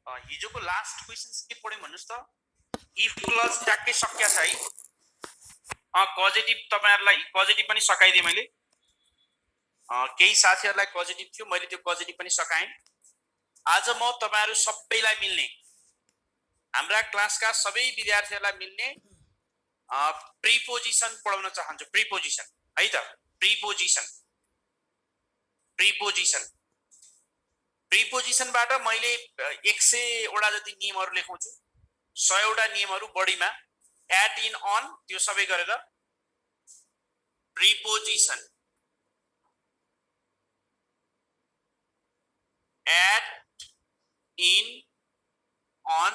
हिजोको last questions के पढ्यौं भन्नुस् त इफ प्लस ट्याक्कै सकिया छ है पजिटिभ तपाईहरुलाई पजिटिभ पनि सकाइदिए मैले केही साथीहरुलाई पजिटिभ थियो मैले त्यो पजिटिभ पनि सकाएँ आज म तपाईहरु सबैलाई मिल्ने हाम्रा क्लासका सबै विद्यार्थीहरुलाई मिल्ने प्रिपोजिसन पढाउन चाहन्छु प्रिपोजिसन है त प्रिपोजिसन प्रिपोजिसन प्रिपोजिसनबाट मैले 100 वटा जति नियमहरु लेखाउँछु 100 वटा नियमहरु बढीमा एड इन अन त्यो सबै गरेर preposition at in on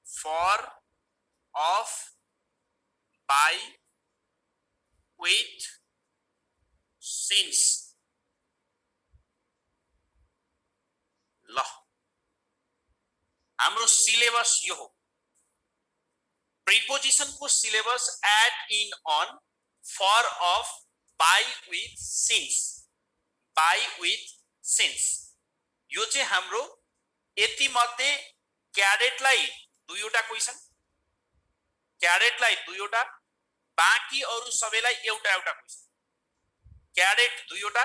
for of by with since ल हाम्रो सिलेबस यो हो प्रिपोजिसन को syllabus at in on for of by with since यो चाहिँ हाम्रो यति मध्ये क्याडेटलाई दुईवटा क्वेशन क्याडेटलाई दुईवटा बाँकी अरु सबैलाई एउटा एउटा क्वेशन क्याडेट दुईवटा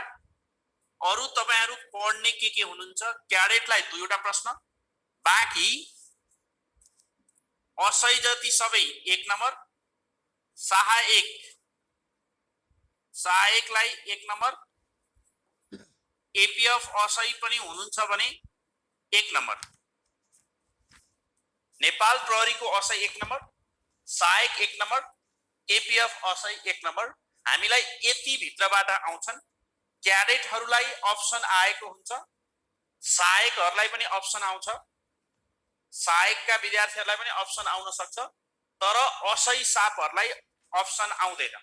अरु तपाईहरु पढ्ने के हुनुहुन्छ क्याडेटलाई दुईवटा प्रश्न बाँकी असै जति सबै 1 नम्बर सहायकलाई 1 नम्बर एपीएफ असै पनि हुनुहुन्छ भने 1 नम्बर नेपाल प्रहरीको असै 1 नम्बर सहायक 1 नम्बर एपीएफ असै 1 नम्बर हामीलाई यति भित्रबाट आउँछन् क्याडेटहरुलाई अप्सन आएको हुन्छ सहायकहरुलाई पनि अप्सन आउँछ सहायकका विद्यार्थीहरुलाई पनि अप्सन आउन सक्छ तर असै सापहरुलाई अप्सन आउँदैन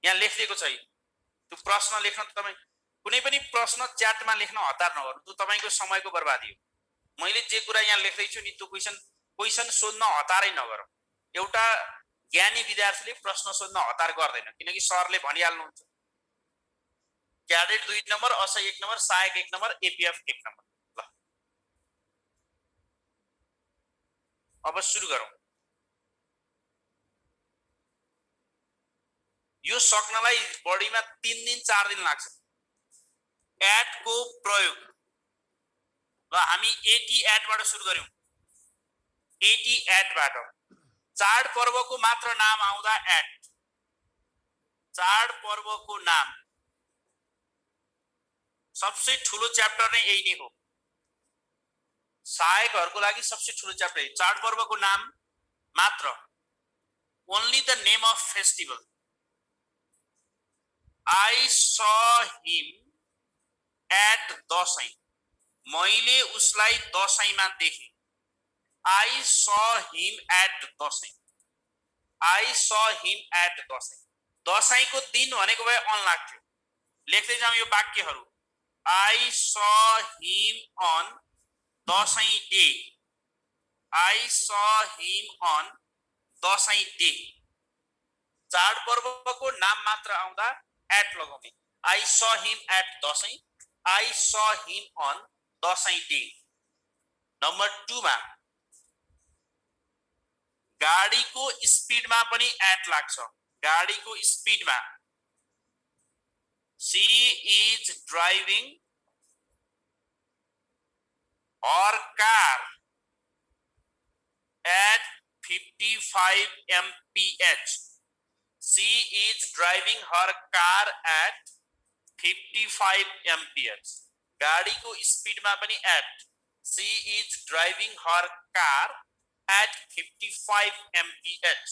यहाँ लेखिएको छ त्यो प्रश्न लेख्न तपाई कुनै पनि प्रश्न च्याटमा लेख्न हतार नगर्नु त्यो तपाईको समयको बर्बादी हो मैले जे कुरा यहाँ लेख्दै छु नि त्यो क्वेशन सोध्न हतारै नगरौं एउटा ज्ञानी विद्यार्थीले प्रश्न सोध्न हतार गर्दैन किनकि सरले भनिहाल्नुहुन्छ क्याडेट 2 नम्बर असै 1 नम्बर सहायक 1 नम्बर एपीएफ 1 नम्बर ल अब सुरु गरौं यो सक्नलाई बढीमा 3 दिन 4 दिन लाग्छ एड को प्रयोग ल हामी एटी एड बाट सुरु गर्यौं एटी एड बाट चाड पर्वको मात्र नाम आउँदा एड चाड पर्वको नाम सबसे ठूलो च्याप्टर नै यही नै हो सहायकहरुको लागि सबसे ठूलो च्याप्टर चाड पर्वको नाम मात्र only the name of festival I saw him at Dashain मैले उसलाई दशैंमा देखे I saw him at Dashain I saw him at Dashain दशैंको दिन भनेको भए अन लाग्थ्यो लेख्दै जाउँ यो वाक्यहरु I saw him on Dashain day I saw him on Dashain day चाड पर्वको नाम मात्र आउँदा at लगाउने I saw him at Dashain I saw him on Dashain day number 2 मा गाडीको स्पिडमा पनि at लाग्छ गाडीको स्पिडमा she is driving her car at 55 mph she is driving her car at 55 mph गाडीको स्पिडमा पनि at she is driving her car at 55 mph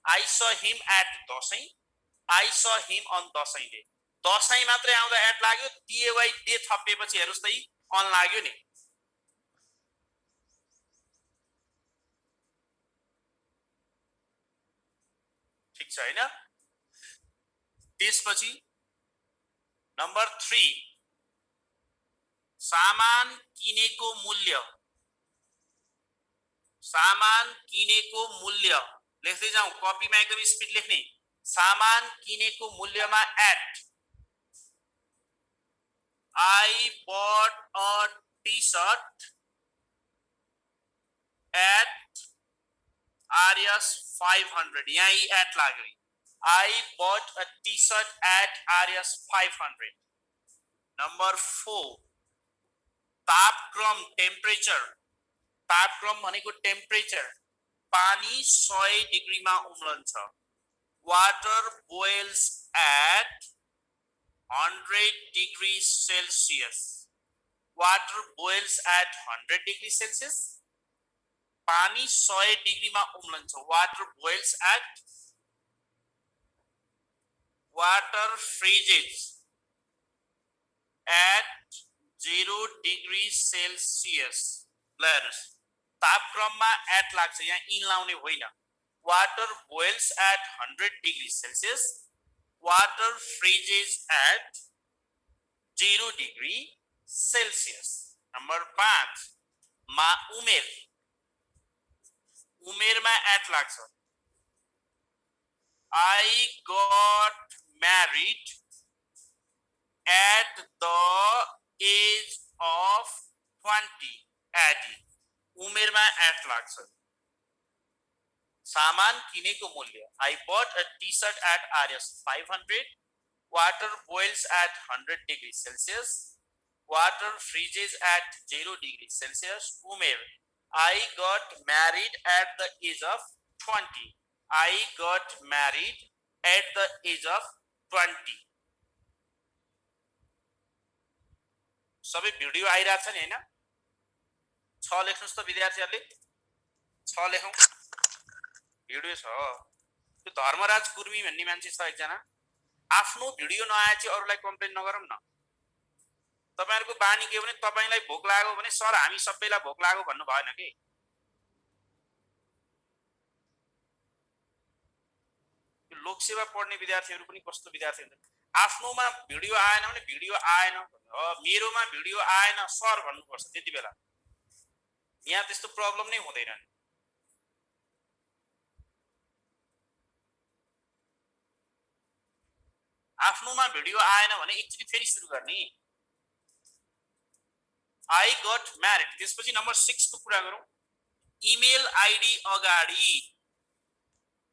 I saw him at Dashain I saw him on Dashain day Dashain मात्रै आउँदा at लाग्यो dy day थपेपछि हेर्नुस् त on लाग्यो नि ठीक छ हैन त्यसपछि नम्बर 3 सामान किनेको मूल्य लेख्दै जाउँ कपीमा एकदम स्पिड लेख्ने सामान किनेको मूल्यमा at I bought a t-shirt at Arias 500. यही at लाग्यो. I bought a t-shirt at Arias 500. Number 4. तापक्रम टेम्परेचर. तापक्रम भनेको टेम्परेचर. पानी 100 डिग्रीमा उम्लन्छ. Water boils at 100 degrees Celsius. Water boils at 100 degrees Celsius. पानी 100 डिग्रीमा उम्लन्छ. Water boils at. Water freezes at 0 degrees Celsius. Letters. तापक्रममा at लाग्छ. यहाँ in लाउने होइन. Water boils at 100 degrees Celsius. Water freezes at 0 degree Celsius. Number 5. मा उमेर. उमेरमा at लाग्छ. I got married at the age of 20. At उमेरमा at लाग्छ. सामान किनेको मूल्य. I bought a t-shirt at Arias 500. Water boils at 100 degrees Celsius. Water freezes at 0 degrees Celsius. उमेर. I got married at the age of 20. I got married at the age of 20. सबै video आइरहेछ नि हैन? 6 लेख्नुस् त विद्यार्थीहरुले. 6 लेखौं. Video छ. त्यो धर्मराज कुर्मी भन्ने मान्छे छ एकजना. आफ्नो भिडियो नआए चाहिँ अरूलाई कम्प्लेन नगरौँ न. तपाईहरुको बानी के भने तपाईलाई भोक लाग्यो भने सर हामी सबैलाई भोक लाग्यो भन्नु भएन के. लोकसेवा पढ्ने विद्यार्थीहरु पनि कस्तो विद्यार्थी हुन्छन्. आफ्नोमा भिडियो आएन भने भिडियो आएन. मेरोमा भिडियो आएन सर भन्नुपर्छ त्यति बेला. यहाँ त्यस्तो प्रब्लम नै हुँदैन. आफ्नोमा भिडियो आएन भने एकचोटी फेरि सुरु गर्ने. I got married. त्यसपछि नम्बर 6 को कुरा गरौँ. इमेल आईडी अगाडि.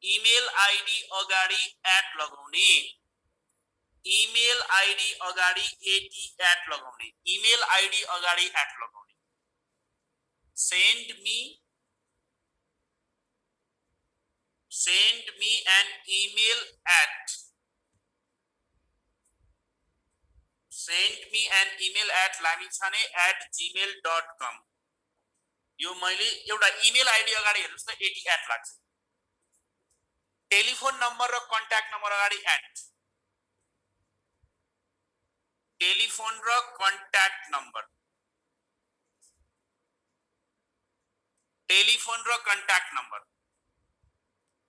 इमेल आईडी अगाडि एट लगाउने. इमेल आईडी अगाडि एटी एट लगाउने. इमेल आईडी अगाडि एट लगाउने. send me an email at. Send me an email at lamithane@gmail.com. यो मैले एउटा इमेल आईडी अगाडि हेर्नुस् त 80 एट लाग्छ. टेलिफोन नम्बर र कन्ट्याक्ट नम्बर अगाडि एट. टेलिफोन र कन्ट्याक्ट नम्बर. टेलिफोन र कन्ट्याक्ट नम्बर.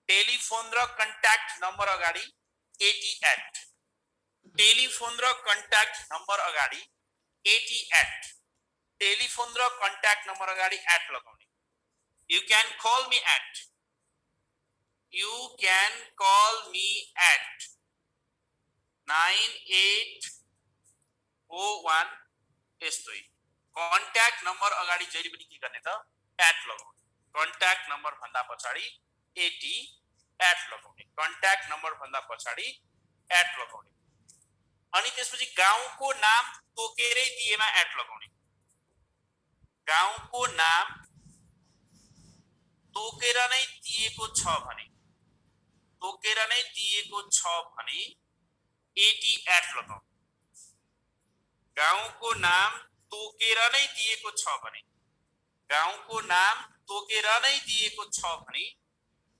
टेलिफोन र कन्ट्याक्ट नम्बर अगाडि 80 एट. टेलिफोन र कन्ट्याक्ट नम्बर अगाडि 80 एट. टेलिफोन र कन्ट्याक्ट नम्बर अगाडि एट लगाउने. You can call me at. You can call me at 9801 यस्तै. कन्ट्याक्ट नम्बर अगाडि जहिले पनि के गर्ने त एट लगाउने. कन्ट्याक्ट नम्बर भन्दा पछाडि 80 एट लगाउने. कन्ट्याक्ट नम्बर भन्दा पछाडि एट लगाउने. अनि त्यसपछि गाउँको नाम तोकेरै दिएमा एट लगाउने. गाउँको नाम तोकेर नै दिएको छ भने. तोकेर नै दिएको छ भने 80 एट लगाउने. गाउँको नाम तोकेर नै दिएको छ भने. गाउँको नाम तोकेर नै दिएको छ भने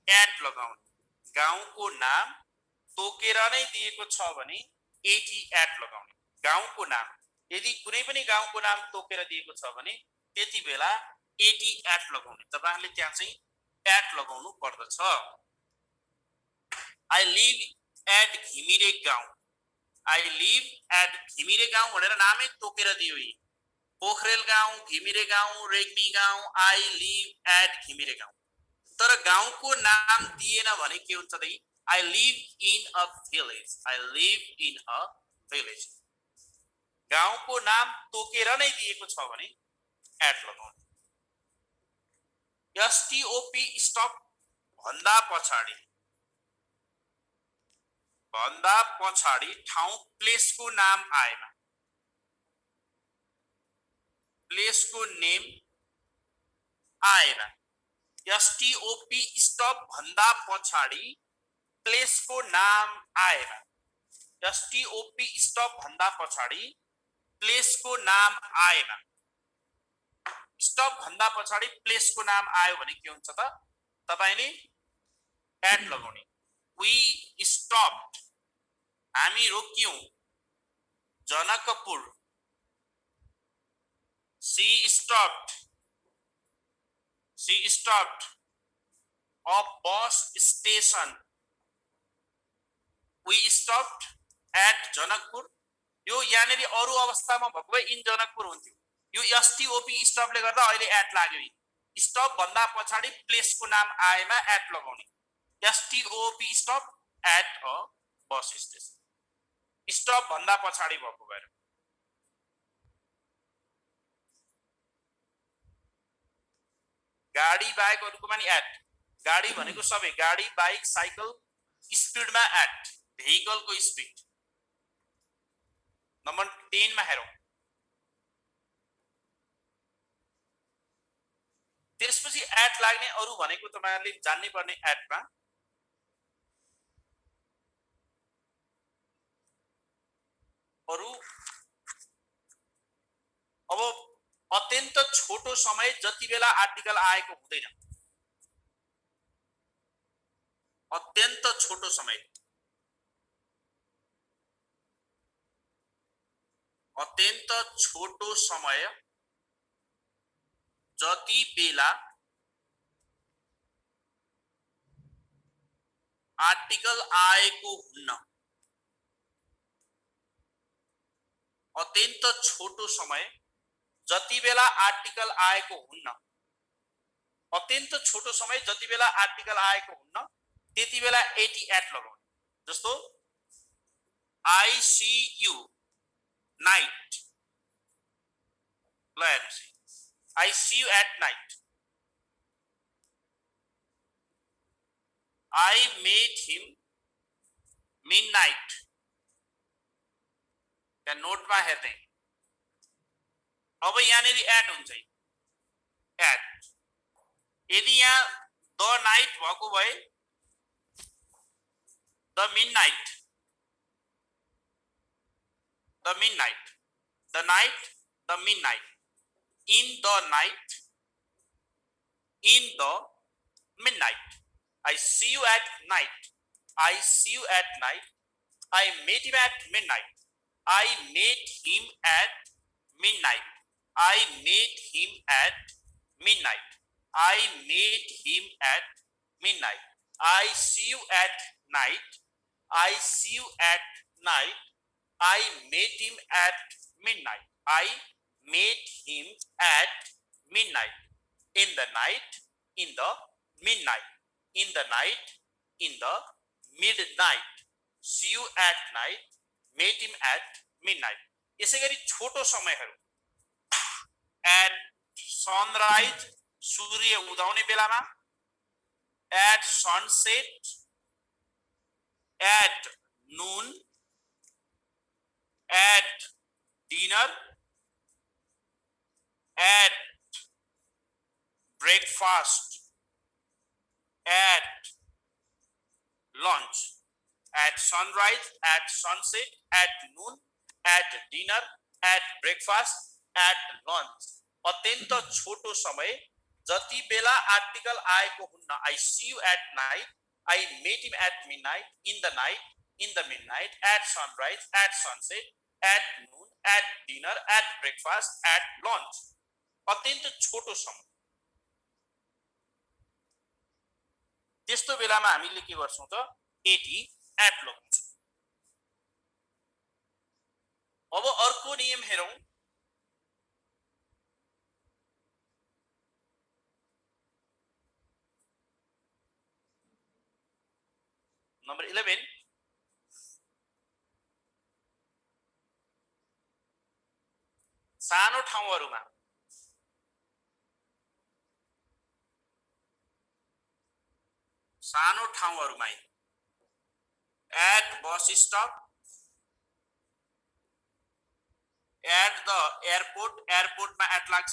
एट लगाउने. गाउँको नाम तोकेर नै दिएको छ भने 80 एट लगाउने. गाउँको नाम यदि कुनै पनि गाउँको नाम तोकेर दिएको छ भने त्यति बेला 80 एट लगाउने. तपाईहरुले त्यहाँ चाहिँ एट लगाउनु पर्दछ. I live at घिमिरे गाउँ. I live at घिमिरे गाउँ भनेर नामै तोकेर दियो यी. पोखरेल गाउँ, घिमिरे गाउँ, रेग्मी गाउँ. I live at घिमिरे गाउँ. तर गाउँको नाम दिएन भने के हुन्छ त? I live in a village. I live in a village. गाउँको नाम तोकेर नै दिएको छ भने एट लगाउने। एसटीओपी स्टप भन्दा पछाडि ठाउँ प्लेसको नाम आएमा, प्लेसको नेम आएमा, एसटीओपी स्टप भन्दा पछाडि प्लेसको नाम आएमा, एसटीओपी स्टप भन्दा पछाडि प्लेसको नाम आएमा, स्टप भन्दा पछाडि प्लेसको नाम आयो भने के हुन्छ त? तपाईले एट लगाउने। वी स्टप्ड, हामी रोक्यौं, Janakpur. She stopped a bus station. We stopped at Janakpur. यो यहाँनेरि अरु अवस्थामा भएको भए इन जनकपुर हुन्थ्यो। यो एसटीओपी स्टपले गर्दा अहिले एट लाग्यो। स्टप भन्दा पछाडि प्लेसको नाम आएमा एट लगाउने। एसटीओपी stop at a bus station. Stop भन्दा पछाडि भएको भएर। गाडी बाइक अरुकोमा नि एट। गाडी भनेको सबै, गाडी बाइक साइकल स्पिडमा एट, भेहिकलको स्पिड। नम्बर 10 मा हेरौं। त्यसपछि एट लाग्ने अरु भनेको तपाईहरुले जान्नै पर्ने एटमा अरु अब अत्यन्त छोटो समय जति बेला आर्टिकल आएको हुँदैन, अत्यन्त छोटो समय, अत्यन्त छोटो समय जति बेला आर्टिकल आएको हुन्न, अत्यन्त छोटो समय जति बेला आर्टिकल आएको हुन्न, अत्यन्त छोटो समय जति बेला आर्टिकल आएको हुन्न त्यति बेला 80 एट लगाउने। जस्तो आई सी यू नाइट, ल हेर्नुस्, I see you at night. I met him midnight। या नोटमा हेर्दै अब यहाँनेरि एट हुन्छ। एट यदि यहाँ द नाइट भएको भए the midnight, the midnight, the night, the midnight, in the night, in the midnight। I see you at night, I see you at night, I met him at midnight, I met him at midnight, I met him at midnight, I met him at midnight, I see you at night, I see you at night, I met him at midnight, I met him at midnight, in the night, in the midnight, in the night, in the midnight, see you at night, met him at midnight। यसैगरी छोटो समयहरु at sunrise, सूर्य उदाउने बेलामा, at sunset, at noon, at dinner, at breakfast, at lunch, at sunrise, at sunset, at noon, at dinner, at breakfast, at lunch। अत्यन्त छोटो समय जति बेला article आएको हुन्न। I see you at night, I met him at midnight, in the night, in the midnight, at sunrise, at sunset, at noon, at dinner, at breakfast, at lunch। अत्यन्त छोटो समय। त्यस्तो बेलामा हामीले के गर्छौं त 80 एट लगाउँछौं। अब अर्को नियम हेरौं। नम्बर 11, सानो ठाउँहरुमा सानो ठाउँहरुमा at bus stop, at the airport, airport मा at लाग्छ,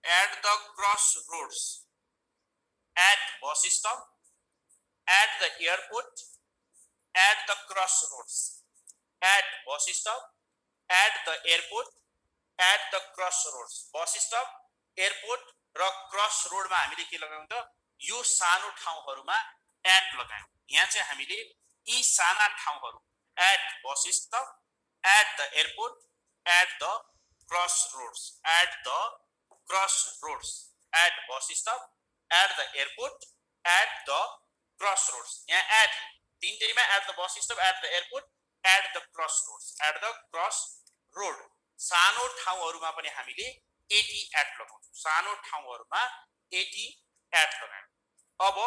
at the crossroads, at bus stop, at the airport, at the crossroads, at bus stop, at the airport, at the crossroads, bus stop, airport र crossroad मा हामीले के लगायौं त यो सानो ठाउँहरुमा at लगायौं। यहाँ चाहिँ हामीले यी साना ठाउँहरु at bus stop, at the airport, at the crossroads, at the crossroads, at bus stop, at the airport, at the crossroads, यहाँ at तीनटैमा at the bus stop, at the airport, at the crossroads, at the crossroad, सानो ठाउँहरुमा पनि हामीले 80 at लगाउँछौं। सानो ठाउँहरुमा 80 at लगायौं। अब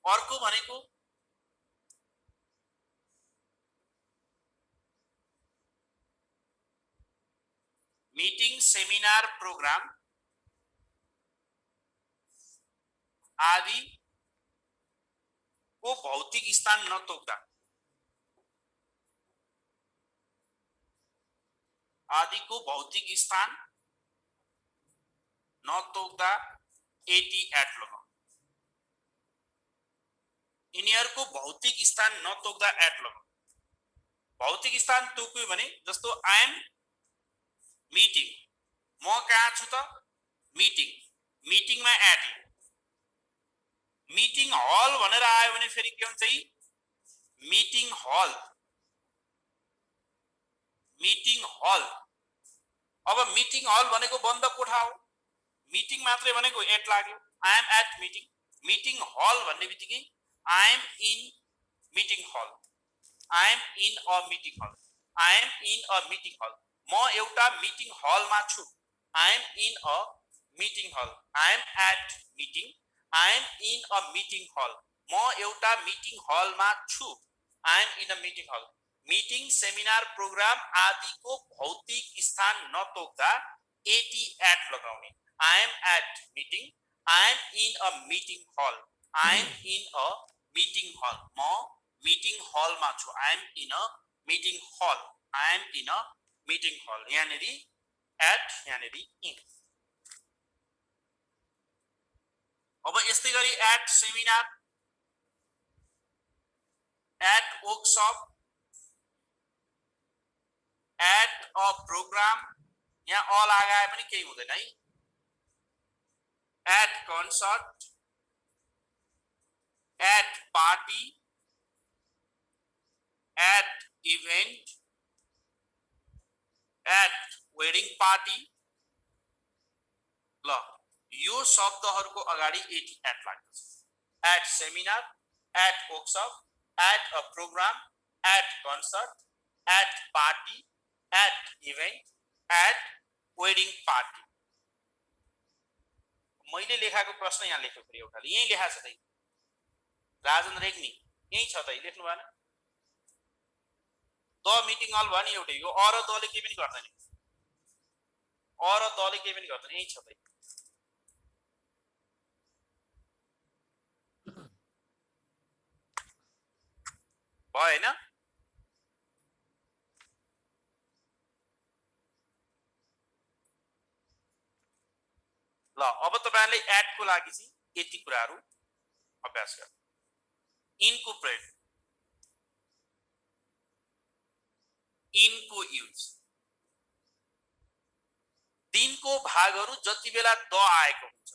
अर्को भनेको meeting, seminar, programme आदि को भौतिक स्थान नतोक्दा आदि को भौतिक स्थान नतोक्दा 80 at लगाऊ। यिनीहरुको भौतिक स्थान नतोक्दा at लगाऊ। भौतिक स्थान तोक्यो भने जस्तो आई एम मीटिंग, म कहाँ छु त मीटिंग, मीटिंग मा at, मीटिंग हल भनेर आयो भने फेरि के हुन्छ यी मीटिंग हल, मीटिंग हल। अब मीटिंग हल भनेको बन्द कोठा हो, मीटिंग मात्रै भनेको एट लाग्यो, I am at meeting. Meeting hall भन्ने बित्तिकै I am in meeting hall, I am in a meeting hall, I am in a meeting hall. म एउटा मीटिंग हल मा छु, I am in a meeting hall, I am at meeting, I am in a meeting hall. म एउटा meeting hall मा छु, I am in a meeting hall. Meeting, seminar, programme आदि को भौतिक स्थान नतोक्दा 80 at लगाउने। I am at meeting, I am in a meeting hall, I am in a meeting hall। म meeting hall मा छु, I am in a meeting hall, I am in a meeting hall। यहाँनेरि at, यहाँनेरि in। अब यस्तै गरी at seminar, at workshop, at a program, यहाँ all लगाए पनि केही हुँदैन है। at concert, at party, at event, at wedding party, ल यो शब्दहरुको अगाडि 80 at लाग्छ। at seminar, at workshop, at a program, at concert, at party, at event, at wedding party। मैले लेखाको प्रश्न यहाँ लेख्नु पर्यो एउटाले, यही लेखा छ त राजन रेग्मी, यही छ त लेख्नु भएन। द मिटिङ हल भने एउटै हो, अ र द ले के पनि गर्दैन, अ र द ले के पनि गर्दैन, यही छ त। भयो हैन? ल अब तपाईहरुले एड को लागि चाहिँ यति कुराहरु अभ्यास गर्नु। इन को प्रयोग, इन को युज, दिन को भागहरु जति बेला द आएको हुन्छ,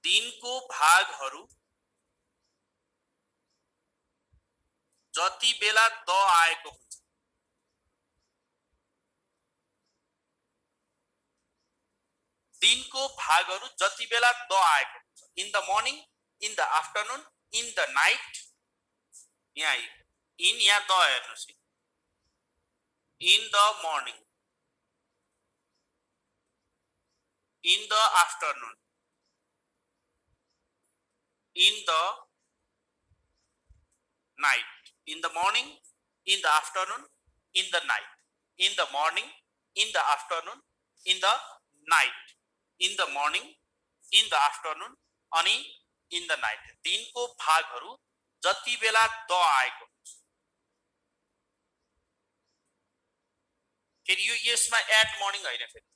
दिन को भागहरु जति बेला द आएको हुन्छ, दिन को भागहरु जति बेला द आएको हुन्छ। In the morning, in the afternoon, in the night, यहाँ इन यहाँ द हेर्नुस्, in the morning, in the afternoon, in the night, in the morning, in the afternoon, in the night. in the morning, in the afternoon, in the night. In the morning, in the afternoon, अनि in the night. दिनको भागहरू जति बेला the आएको हुन्छ। फेरि यो यसमा एट मर्निङ होइन। फेरि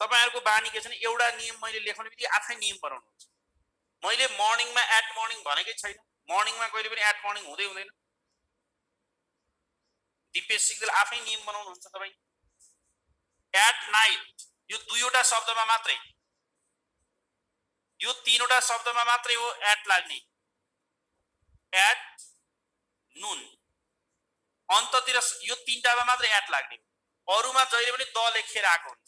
तपाईहरुको बानी के छ भने एउटा नियम मैले लेखाउने बित्तिकै आफै नियम बनाउनुहुन्छ। मैले मर्निङमा एट मर्निङ भनेकै छैन। मर्निङमा कहिले पनि एट मर्निङ हुँदै हुँदैन। दिपेश सिग्देल आफै नियम बनाउनुहुन्छ तपाई। एट नाइट यो दुईवटा शब्दमा मात्रै, यो तीनवटा शब्दमा मात्रै हो एट लाग्ने। एट नुन अन्ततिर यो तीनटामा मात्रै एट लाग्ने। अरुमा जहिले पनि द लेखेर आएको हुन्छ।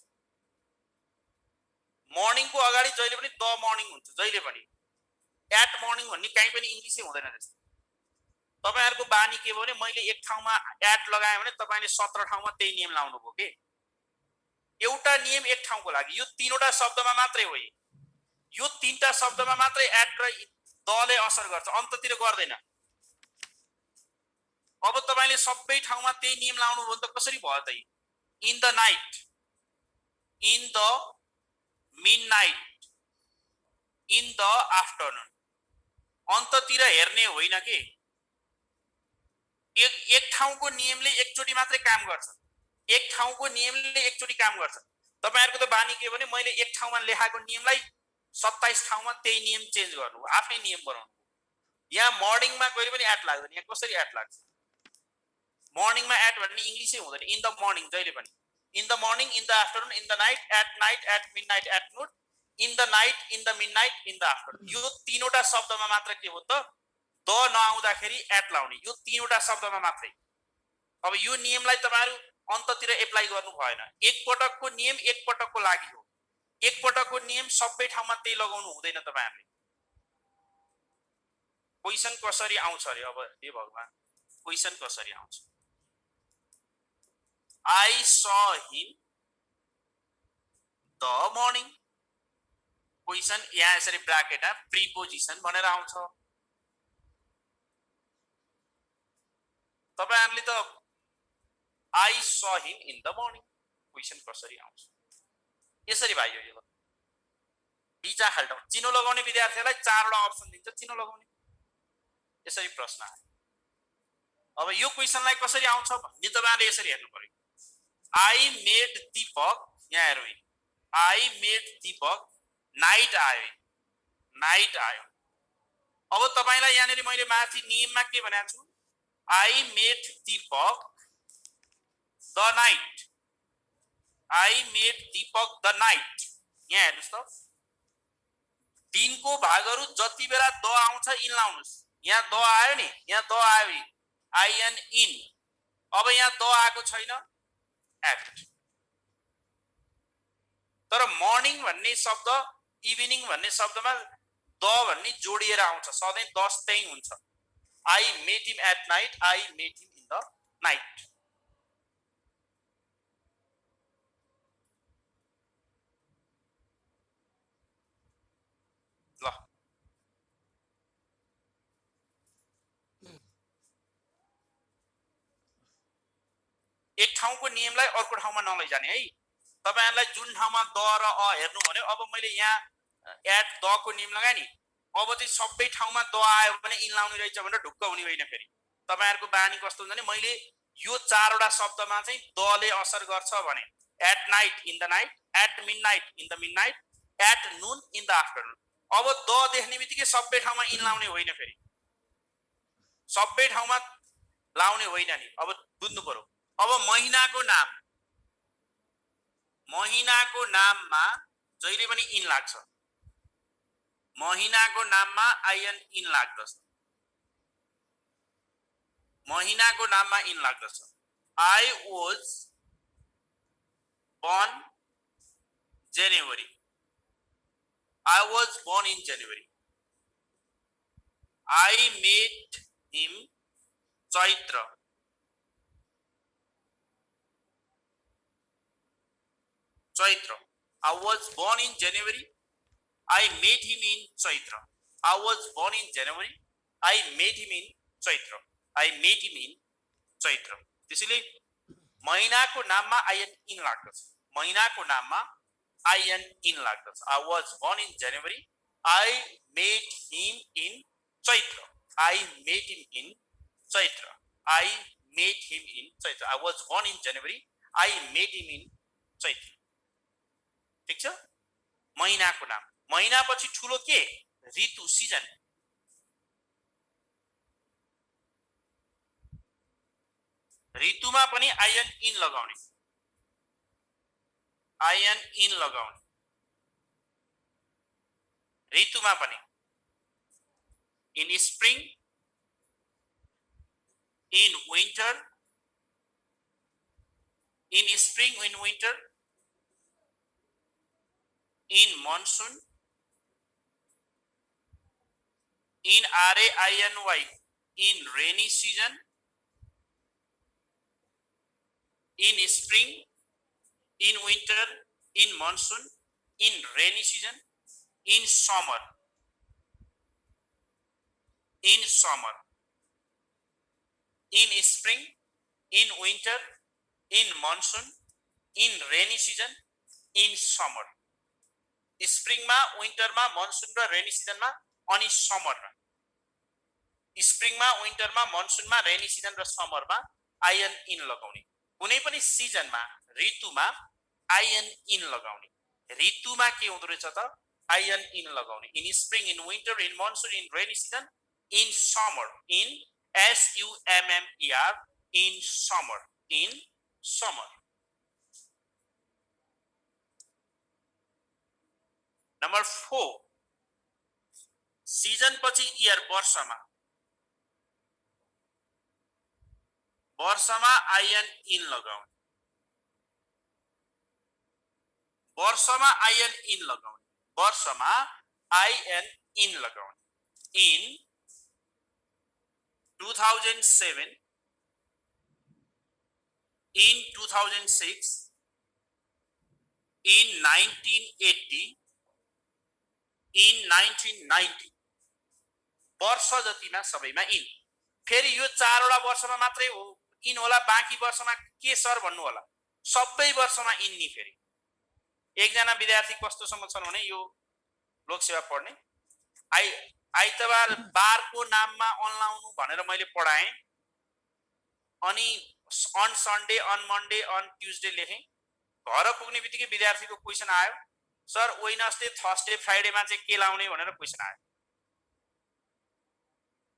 मर्निङको अगाडि जहिले पनि द मर्निङ हुन्छ जहिले पनि। एट मर्निङ भन्ने कहीँ पनि इंग्लिशै हुँदैन जस्तो। तपाईहरुको बानी के भयो भने मैले एक ठाउँमा एट लगाए भने तपाईले 17 ठाउँमा त्यही नियम लाउनु भयो के। एउटा नियम एक ठाउँको लागि, यो तीनवटा शब्दमा मात्रै हो। यो तीनटा शब्दमा मात्रै एट र दले असर गर्छ, अन्ततिर गर्दैन। अब तपाईले सबै ठाउँमा त्यही नियम लाउनु भयो भने त कसरी भयो त? In the night, in the midnight, in the afternoon, अन्ततिर हेर्ने होइन के। एक ठाउँको नियमले एकचोटी मात्रै काम गर्छ। एक ठाउँको नियमले एकचोटी काम गर्छ। तपाईहरुको त बानी के भने मैले एक ठाउँमा लेखाएको नियमलाई 27 ठाउँमा त्यही नियम चेन्ज गर्नु, आफै नियम बनाउनु। यहाँ मर्निङमा कहिले पनि एट लाग्दैन। यहाँ कसरी एट लाग्छ? मर्निङमा एट भन्ने इंग्लिशै हुँदैन। इन द मर्निङ जहिले पनि। In the morning, in the afternoon, in the night, at midnight, at noon, in the night, in the midnight, in the afternoon. यो तीनवटा शब्दमा मात्र के हो त द नआउँदाखेरि एट लाउने। यो तीनवटा शब्दमा मात्रै। अब यो नियमलाई तपाईहरु अन्ततिर एप्लाई गर्नु भएन। एक पटकको नियम एक पटकको लागि हो। एक पटकको नियम सबै ठाउँमा त्यही लगाउनु हुँदैन तपाईहरुले। क्वेशन कसरी आउँछ रे अब हे भगवान, क्वेशन कसरी आउँछ? I saw him the morning. Question यहाँ यसरी ब्रैकेट है प्रीपोजिशन भनेर आउँछ। तपाईहरुले त I saw him in the morning question कसरी आउँछ? यसरी भाइ यो बीजा खाल्टा चिनो लगाउने विद्यार्थीलाई चारवटा अप्सन दिन्छ चिनो लगाउने। यसरी प्रश्न आयो। अब यो क्वेशनलाई कसरी आउँछ भन्ने तपाईहरुले यसरी हेर्नु पर्यो। I made Deepak, यहाँ हेरौँ, I made Deepak, नाइट आयो, नाइट आयो। अब तपाईलाई यहाँनेरि मैले माथि नियममा के भनेको छु? I made Deepak the night, I made Deepak the night। यहाँ हेर्नुस् त, दिनको भागहरू जति बेला द आउँछ इन लाउनुस्। यहाँ द आयो नि, यहाँ द आयो, आइन इन। अब यहाँ द आएको छैन, एट। तर मर्निङ भन्ने शब्द, इभिनिङ भन्ने शब्दमा द भन्ने जोडिएर आउँछ। सधैँ 10 त्यही हुन्छ। I met him at night, I met him in the night. ल एक ठाउँको नियमलाई अर्को ठाउँमा नलैजाने है। तपाईहरुलाई जुन ठाउँमा द र अ हेर्नु भन्यो, अब मैले यहाँ एट द को नियम लगाए नि, अब चाहिँ सबै ठाउँमा द आयो भने इन लाउने रहेछ भनेर ढुक्क हुने होइन। फेरि तपाईहरुको बानी कस्तो हुन्छ भने मैले यो चारवटा शब्दमा चाहिँ द ले असर गर्छ भने at night in the night, at midnight in the midnight, at noon in the afternoon. अब द देख्ने बित्तिकै सबै ठाउँमा इन लाउने होइन। फेरि सबै ठाउँमा लाउने होइन नि। अब बुझ्नु पर्यो। अब महिनाको नाम, महिनाको नाममा जहिले पनि इन लाग्छ। महिनाको नाममा आइएन इन लाग्दछ। महिनाको नाममा इन लाग्दछ। I was born January, I was born in January। I met him Chaitra, Chaitra. I was born in January, I met him in Chaitra। I was born in January, I met him in Chaitra, I met him in Chaitra। त्यसैले महिनाको नाममा आइएन in लाग्दछ, महिनाको नाममा आइएन in लाग्दछ। I was born in January, I met him in Chaitra, I met him in Chaitra, I met him in Chaitra, I was born in January, I met him in Chaitra। ठीक छ, महिनाको नाम। महिनापछि ठुलो के? ऋतु, season. ऋतुमा पनि आइएन in लगाउने, आइएन इन लगाउने ऋतुमा पनि। In spring, in winter, in spring, in winter, in monsoon, in RAINY, in rainy season, in spring, in winter, in monsoon, in rainy season, in summer, in summer, in spring, in winter, in monsoon, in rainy season, in summer. स्प्रिङमा, विन्टरमा, monsoon र rainy सिजनमा, अनि समरमा। स्प्रिङमा, विन्टरमा, मनसुनमा, rainy season र समरमा आइएन in लगाउने। कुनै पनि सिजनमा, ऋतुमा आइएन इन लगाउने। ऋतुमा के हुँदो रहेछ त? आइएन इन लगाउने। In spring, in winter, in monsoon, in rainy season, in summer, in SUMMER, in summer, in summer. Number 4, season पछि इयर, वर्षमा। वर्षमा आइएन इन लगाउने, वर्षमा आइएन इन लगाउने, वर्षमा आइएन इन लगाउने। इन 2007, इन 2006, इन 1980, इन 1990, वर्ष जतिमा सबैमा इन। फेरि यो 4 वटा वर्षमा मात्रै हो इन होला, बाँकी वर्षमा के सर भन्नु होला? सबै वर्षमा इन नि। फेरि एकजना विद्यार्थी कस्तोसम्म छन् भने यो लोकसेवा पढ्ने, आइतबार बारको नाममा अन लाउनु भनेर मैले पढाएँ, अनि on Sunday, on Monday, on Tuesday लेखेँ। घर पुग्ने बित्तिकै विद्यार्थीको क्वेसन आयो, सर वेडनेसडे, थर्सडे, फ्राइडेमा चाहिँ के लाउने भनेर क्वेसन आयो।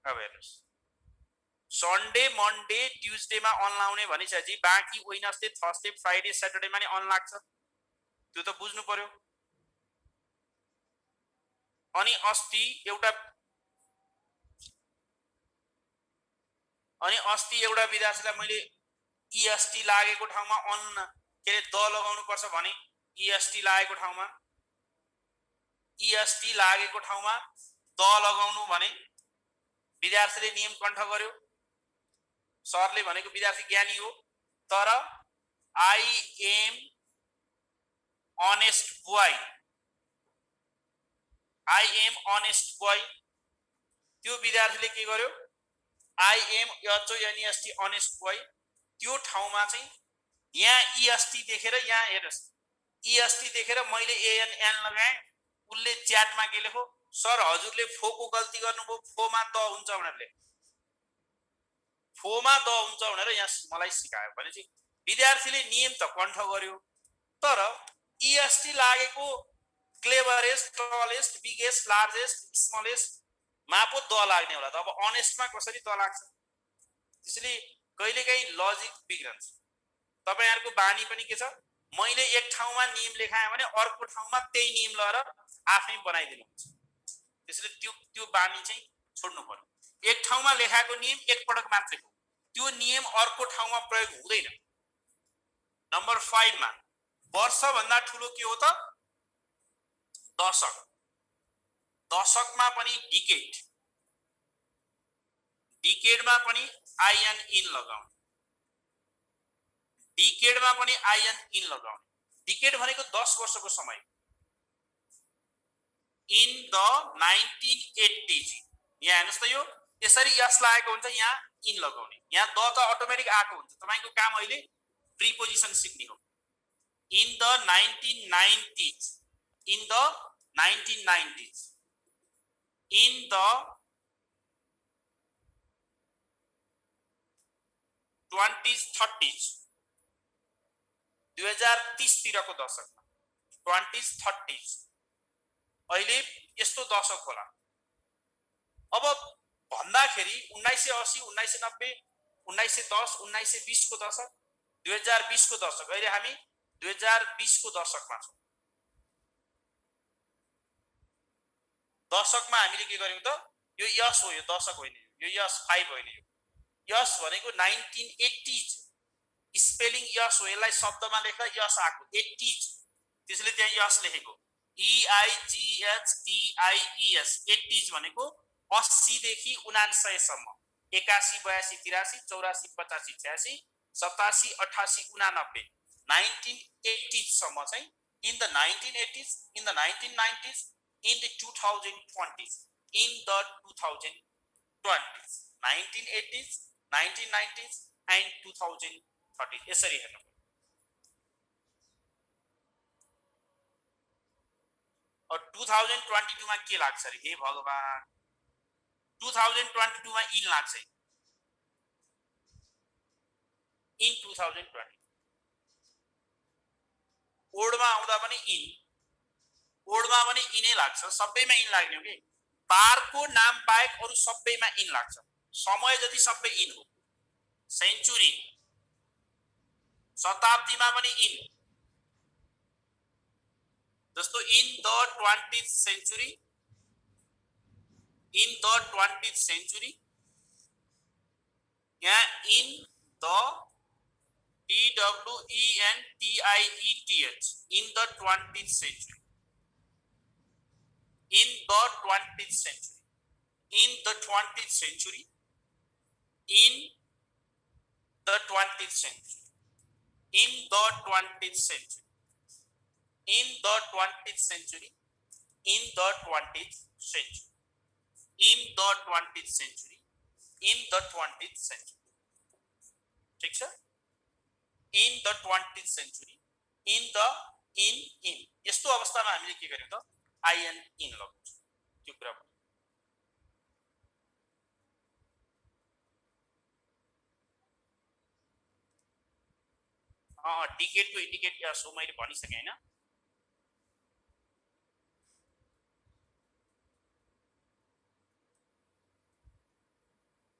अब हेर्नुहोस्, सन्डे, मन्डे, ट्युजडेमा अन लाउने भनिसकेपछि बाँकी वेडनेसडे, थर्सडे, फ्राइडे, स्याटरडेमा नि अन लाग्छ। त्यो त बुझ्नु पर्यो। अनि अस्ति एउटा विद्यार्थीलाई मैले EST लागेको ठाउँमा अन के अरे द लगाउनु पर्छ भने, EST लागेको ठाउँमा द लगाउनु भने विद्यार्थीले नियम कण्ठ गर्यो। सरले भनेको विद्यार्थी ज्ञानी हो, तर I am honest boy, I am honest boy, त्यो विद्यार्थीले के गर्यो? I am HONEST honest boy, त्यो ठाउँमा चाहिँ यहाँ EST देखेर, यहाँ हेर्नुहोस्, EST देखेर मैले ANN लगाएँ, उसले च्याटमा के लेख्यो? सर हजुरले फोको गल्ती गर्नुभयो, फोमा द हुन्छ भनेर लेख्यो, फोमा द हुन्छ भनेर यहाँ मलाई सिकायो। भनेपछि विद्यार्थीले नियम त कण्ठ गर्यो, तर EST लागेको क्लेभरेस्ट, टलेस्ट, बिगेस्ट, लार्जेस्ट, स्मलेस्ट मा पो द लाग्ने होला त। अब अनेस्टमा कसरी द लाग्छ? त्यसैले कहिलेकाहीँ लजिक बिग्रन्छ। तपाईहरुको बानी पनि के छ? मैले एक ठाउँमा नियम लेखाएँ भने अर्को ठाउँमा त्यही नियम लगाएर आफै बनाइदिनुहुन्छ। त्यसैले त्यो बानी चाहिँ छोड्नु पर्यो। एक ठाउँमा लेखाएको नियम एक पटक मात्रै हो, त्यो नियम अर्को ठाउँमा प्रयोग हुँदैन। नम्बर 5 मा वर्ष भन्दा ठुलो के हो त? दशक। दशकमा पनि डिकेड, डिकेडमा पनि आइएन इन लगाउने, डिकेडमा पनि आइएन इन लगाउने। डिकेड भनेको 10 वर्षको समय। इन द 1980s, यहाँ हेर्नुस् त, यो यसरी यस लागेको हुन्छ, यहाँ इन लगाउने, यहाँ द त अटोमेटिक आएको हुन्छ। तपाईको काम अहिले प्रिपोजिसन सिक्ने हो। In the 1990s, in the 1990s, in the 20s 30s, 2030 तिरको दशकमा 20s 30s, अहिले यस्तो दशक होला। अब भन्दाखेरि 1980, 1990, 1910, 1920 को दशक, 2020 को दशक, अहिले हामी 2020 को दशकमा छौँ। दशकमा हामीले के गर्यौं त, यो यस हो, यो दशक होइन, यो यस 5 होइन, यो यस भनेको 1980s, स्पेलिङ यस हो, यसलाई शब्दमा लेख्दा यस आको 80s, त्यसले त्यहाँ यस लेखेको EIGHTIES, 80s भनेको 80 देखि 99 सम्म, 81, 82, 83, 84, 85, 86, 87, 88, 89, 1980s सम्म चाहिँ in the 1980s, in the 1990s, in the 2020s, in the 2020s, 1980s, 1990s and 2030s, यसरी हेर्नु। और 2022 मा के लाग्छ रे? हे भगवान, 2022 मा इन लाग्छ। इन 2020 ओडमा आउँदा पनि इन, ओडमा पनि इनै लाग्छ, सबैमा इन लाग्ने हो कि। बारको नाम बाहेक अरु सबैमा इन लाग्छ। समय जति सबै इन हो। सेन्चुरी, शताब्दीमा पनि इन, जस्तो in the 20th century, in the 20th century, यहाँ in the TWENTIETH, in the 20th century, in the 20th century, in the 20th century, in the 20th century, in the 20th century, in the 20th century, in the 20th century, in the 20th century, in the 20th century, ठीक छ? in the 20th century, in the in यस्तो अवस्थामा हामीले के गर्यौं त, in लगाउँछौं, त्यो कुरा भयो। डिकेड को इन्डिकेट या सो मैले भनिसके हैन।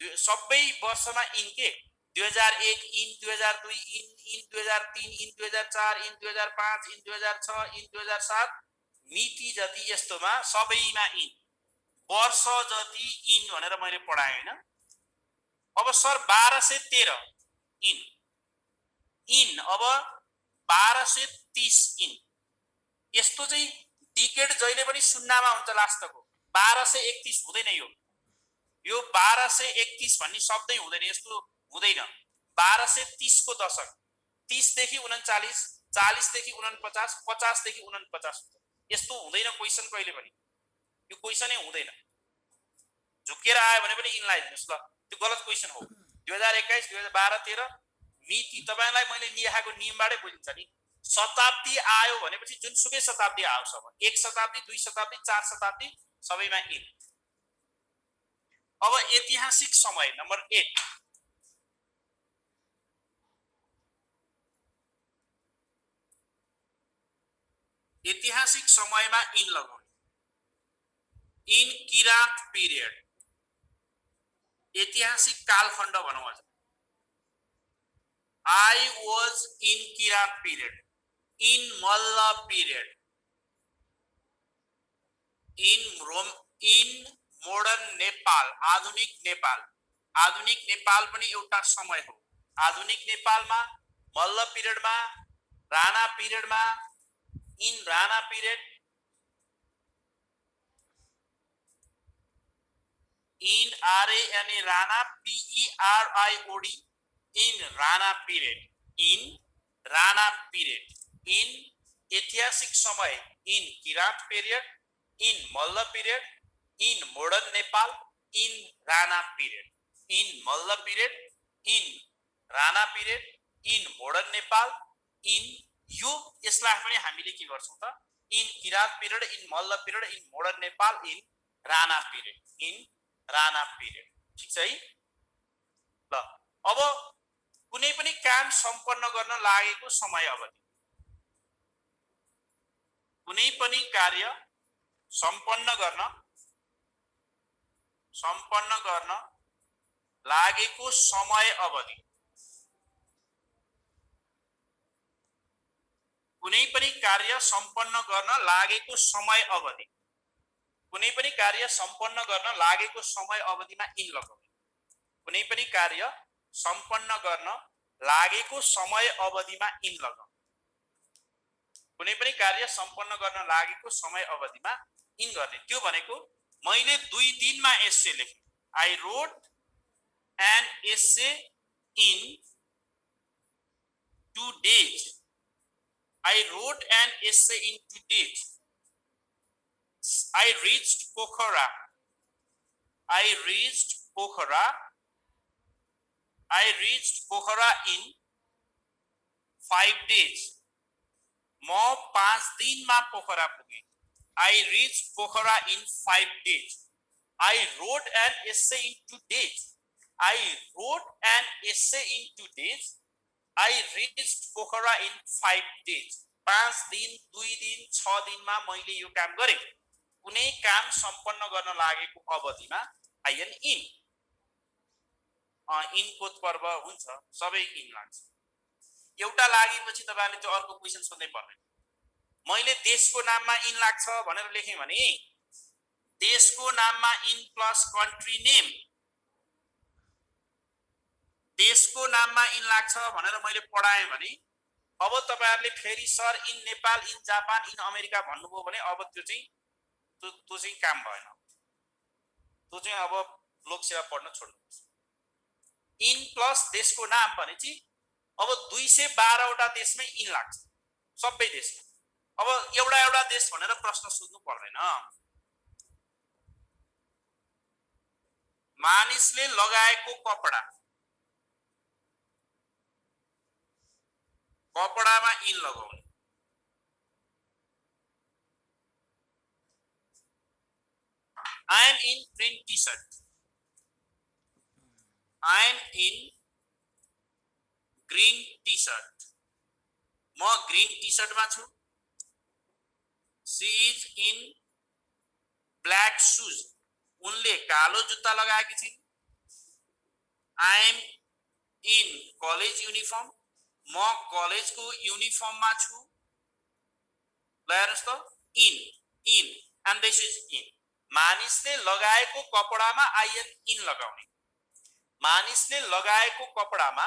सबै वर्षमा इन के 2001 in, 2002 in, in 2003 in, 2004 in, 2005 in, 2006 in, 2007 मिति जति यस्तोमा सबैमा इन, वर्ष जति इन भनेर मैले पढाए हैन। अब सर 1213 इन, इन अब 1230 इन, यस्तो चाहिँ डिकेड जहिले पनि शून्यमा हुन्छ लास्टको। 1231 हुँदैन यो 1231 भन्ने शब्दै हुँदैन, यस्तो हुँदैन। 1230 को दशक, 30 देखि 39, 40 देखि 49, 50 देखि 49, यस्तो हुँदैन क्वेशन कहिले पनि। यो क्वेशनै हुँदैन। झुकेर आयो भने पनि इन लगाइदिनुस् ल, त्यो गलत क्वेशन हो। 2021, 2012, 13 मिति तपाईलाई मैले लेखेको नियमबाटै बुझिन्छ नि। शताब्दी आयो भनेपछि जुनसुकै शताब्दी आओस्, अब 1 शताब्दी, 2 शताब्दी, 4 शताब्दी सबैमा इन। अब ऐतिहासिक समय नम्बर 8, ऐतिहासिक समयमा इन लगाउने। इन किरात पिरियड, ऐतिहासिक कालखण्ड भनौं अझ। I was in Kirat period, in Malla period, in modern Nepal, आधुनिक नेपाल। आधुनिक नेपाल पनि एउटा समय हो। आधुनिक नेपालमा मल्ल पिरियडमा, राणा पिरियडमा, in Rana period, in RANA Rana, PERIOD, in Rana period, in Rana period, in ऐतिहासिक समय, in Kirat period, in Malla period, in modern Nepal, in Rana period, in Malla period, in Rana period, in modern Nepal, in यो यसलाई पनि हामीले के गर्छौं त in Kirat period, in Malla period, in modern Nepal, in Rana period, in Rana period. ठीक छ है। ल अब कुनै पनि काम सम्पन्न गर्न लागेको समय अवधि, कुनै पनि कार्य सम्पन्न गर्न लागेको समय अवधि, कुनै पनि कार्य सम्पन्न गर्न लागेको समय अवधि, कुनै पनि कार्य सम्पन्न गर्न लागेको समय अवधिमा इन लगाउने, कुनै पनि कार्य सम्पन्न गर्न लागेको समय अवधिमा इन लगाउने, कुनै पनि कार्य सम्पन्न गर्न लागेको समय अवधिमा इन गर्ने। त्यो भनेको मैले 2 दिनमा एस्से लेखे, I wrote an essay in 2 days, I wrote an essay in 2 days. I reached Pokhara. I reached Pokhara in 5 days. म 5 दिनमा पोखरा पुगे। I reached Pokhara in 5 days. I wrote an essay in 2 days. I wrote an essay in 2 days. I reached Pokhara in 5 days. 5 दिन, 2 दिन, 6 दिनमा मैले यो काम गरे। कुनै काम सम्पन्न गर्न लागेको अवधिमा आइन इन। इनको पर्व हुन्छ, सबै इन लाग्छ। एउटा लागेपछि तपाईहरुले त्यो अर्को क्वेशन सोध्नै पर्दैन। मैले देशको नाममा इन लाग्छ भनेर लेखे भने देशको नाममा इन प्लस कन्ट्री नेम, देशको नाममा इन लाग्छ भनेर मैले पढाएँ भने अब तपाईहरुले फेरि sir in Nepal, in Japan, in America भन्नुभयो भने अब त्यो चाहिँ काम भएन। त्यो चाहिँ अब लोकसेवा पढ्न छोड्नुपर्छ। इन प्लस देशको नाम भनेपछि अब 212 वटा देशमै इन लाग्छ, सबै देशमा। अब एउटा देश भनेर प्रश्न सोध्नु पर्दैन। मानिसले लगाएको कपडा, कपडामा इन लगाउने। I am in green t-shirt. I am in green t-shirt. म ग्रीन टी-शर्ट मा छु। She is in black shoes. उनले कालो जुत्ता लगाएकी छिन्। I am in college uniform. म कलेजको युनिफर्ममा छु। ल हेर्नुस् त, in and this is in. मानिसले लगाएको कपडामा आइन इन लगाउने। मानिसले लगाएको कपडामा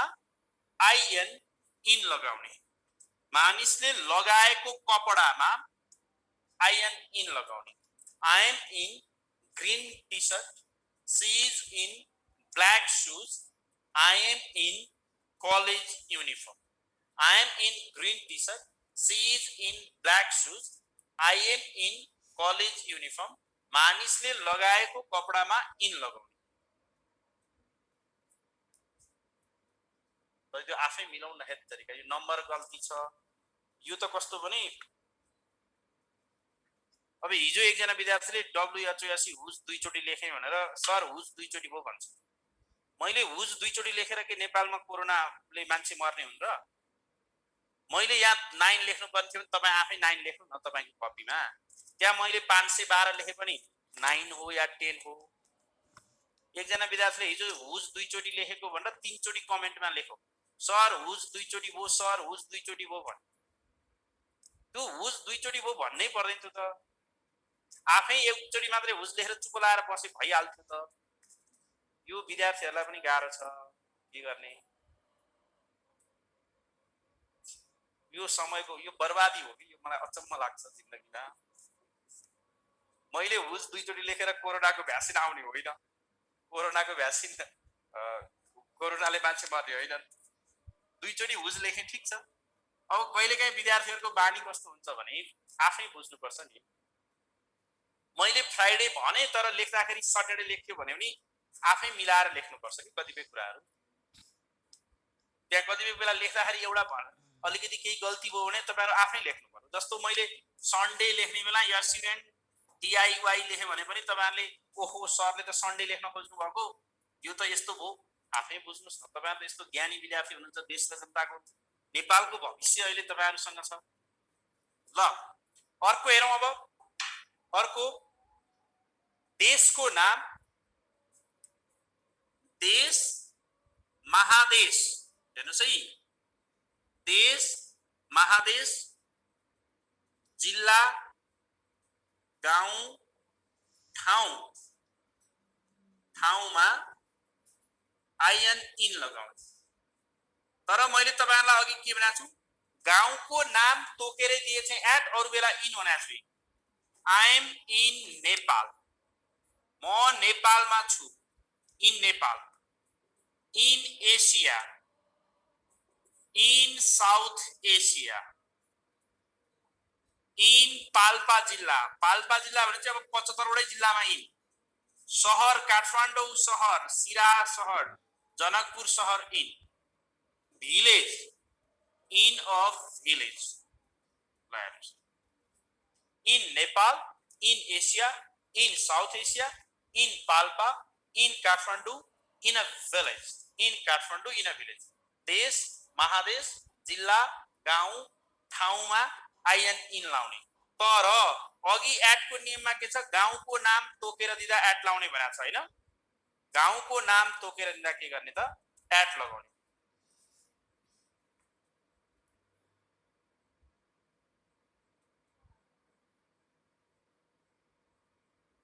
आइन इन लगाउने। मानिसले लगाएको कपडामा आइन इन लगाउने। I am in green t-shirt. She is in black shoes. I am in college uniform. I am in green t-shirt. She is in black shoes. I am in college uniform. मानिसले लगाएको कपडामा in लगाउने। त्यो आफै मिलाउन हेत तरिका, यो number गल्ती छ। यो त कस्तो भने अब हिजो एकजना विद्यार्थीले WHO हुज 2 चोटी लेखे भनेर सर हुज 2 चोटी भो भन्छ। मैले हुज 2 चोटी लेखेर के नेपालमा कोरोनाले मान्छे मर्ने हुन् र? मैले यहाँ 9 लेख्नु पर्ने थियो भने तपाई आफै 9 लेख्नु न तपाईको कपीमा। त्यहाँ मैले 512 लेखे पनि 9 हो या 10 हो। एकजना विद्यार्थीले हिजो हुज 2 चोटी लेखेको भनेर 3 चोटी कमेन्टमा लेखो, सर हुज 2 चोटी भो, सर हुज 2 चोटी भो भन्। त्यो हुज 2 चोटी भो भन्नै पर्दैन थियो त। आफै एक चोटी मात्रै हुज लेखेर चुप लाएर बसे भइहाल्थ्यो त। यो विद्यार्थीहरुलाई पनि गाह्रो छ, के गर्ने? यो समयको यो बर्बादी हो कि यो मलाई अचम्म लाग्छ जिन्दगीमा। मैले हुज 2 चोटी लेखेर कोरोनाको भ्याक्सिन आउने होइन। कोरोनाको भ्याक्सिन कोरोनाले मान्छे मर्ने होइन। 2 चोटी हुज लेखे ठीक छ। अब कहिलेकाहीँ विद्यार्थीहरुको बानी कस्तो हुन्छ भने आफै बुझ्नुपर्छ नि। मैले फ्राइडे भने तर लेख्दाखेरि सटरडे लेख्यो भने पनि आफै मिलाएर लेख्नुपर्छ कि कतिपय कुराहरु। त्यहाँ कतिपय बेला लेख्दाखेरि एउटा अलिकति केही गल्ती भयो भने तपाईहरु आफै लेख्नु पर्यो। जस्तो मैले सन्डे लेख्ने बेला एसएन डिआईवाई लेखे भने पनि तपाईहरुले ओहो सरले त सन्डे लेख्न खोज्नु भएको, यो त यस्तो भयो। आफै बुझ्नुस् न, तपाईहरु त यस्तो ज्ञानी विद्यार्थी हुनुहुन्छ, देश र जनताको नेपालको भविष्य अहिले तपाईहरुसँग छ। ल अर्को हेरौं अब। अर्को देशको नाम, देश महादेश, हेर्नुस् है, देश महादेश, जिल्ला गाउँ ठाउँ, ठाउँमा आइएन इन लगाउनु। तर मैले तपाईहरुलाई अघि के भनेको छु, गाउँको नाम तोकेरै दिएछ एट, अरु बेला इन भनेको छु। आई एम इन नेपाल, म नेपालमा छु, in Nepal. In Asia, in south Asia. In Palpa जिल्ला, पाल्पा जिल्ला भने चाहिँ अब 75 वटै जिल्लामा इन। शहर काठमाडौँ शहर, सिरा शहर, जनकपुर शहर in. Village, in of village. In Nepal, in Asia, in south Asia, in Palpa, in Kathmandu, in a village, in Kathmandu, in a village. देश महादेश, जिल्ला गाउँ ठाउँमा आइएन इन लाउने। तर अघि एटको नियममा के छ, गाउँको नाम तोकेर दिँदा एट लाउने भनेको छ हैन। गाउँको नाम तोकेर दिँदा के गर्ने त, एट लगाउने।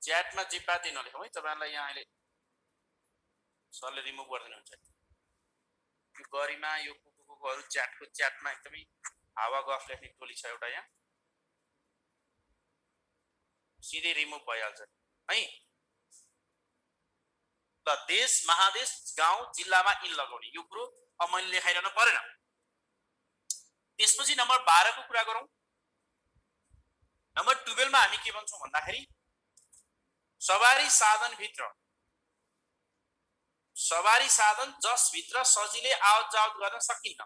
च्याटमा जिपाती नलेखौँ है, तपाईहरुलाई यहाँ अहिले सरले रिमुभ गर्दिनुहुन्छ। यो गरिमा यो कुकुरहरू च्याटको च्याटमा एकदमै हावा गफ लेख्ने टोली छ एउटा, यहाँ सिधै रिमुभ भइहाल्छ है। ल देश महादेश गाउँ जिल्लामा इन लगाउने, यो कुरो अब मैले लेखाइरहनु परेन। त्यसपछि नम्बर 12 को कुरा गरौँ। नम्बर 12 मा हामी के भन्छौं भन्दाखेरि सवारी साधन भित्र, सवारी साधन जस भित्र सजिलै आवत जावत गर्न सकिन्न।